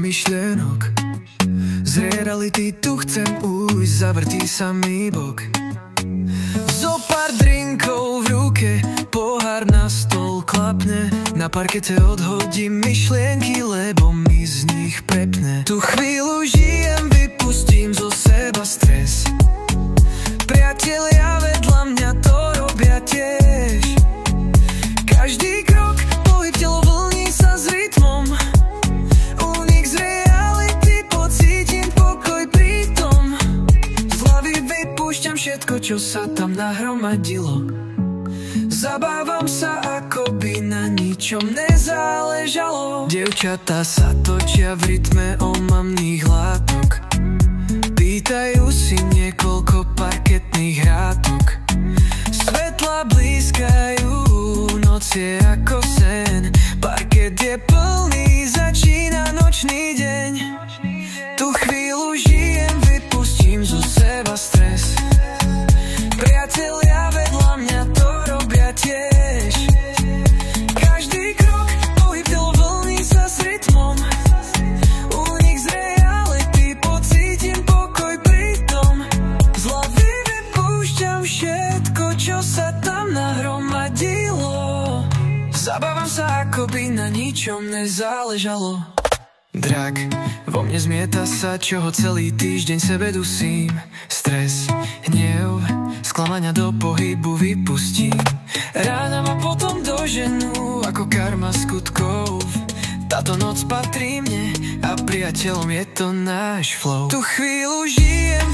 myšlienok. Z reality tu chcem ujsť, zavrtí sa mi bok. Zo pár drinkov v ruke, pohár na stôl klapne. Na parkete odhodím myšlienky, lebo mi z nich prepne. Tu chvíľu žijem, vypustím zo seba stres. Priatelia vedľa mňa to robia tiež. Každý krok, pohyb, telo vlní sa s rytmom. Unik z reality, pocítim pokoj pritom. Z hlavy vypúšťam všetko, čo sa tam nahromadilo. Zabávam sa, ako by na ničom nezáležalo. Dievčatá sa točia v rytme omamných látok. Pýtajú si niekoľko parketných hrátok. Svetla blízkajú, noc je ako sen. Parket je plný, začína nočný deň. Tu chvíľu žijem, vypustím zo seba stres. Priatelia vedľa mňa to robia tiež. Každý krok, pohyb, telo vlní sa s rytmom. Unik z reality, pocítim pokoj pritom. Z hlavy vypúšťam všetko, čo sa tam nahromadilo. Zabávam sa, ako by na ničom nezáležalo. Drak, vo mne zmieta sa, čoho celý týždeň sebe dusím. Stres, hnev, sklamania do pohybu vypustím. Rána ma potom doženú ako karma skutkov. Táto noc patrí mne a priateľom je to náš flow. Tu chvíľu žijem,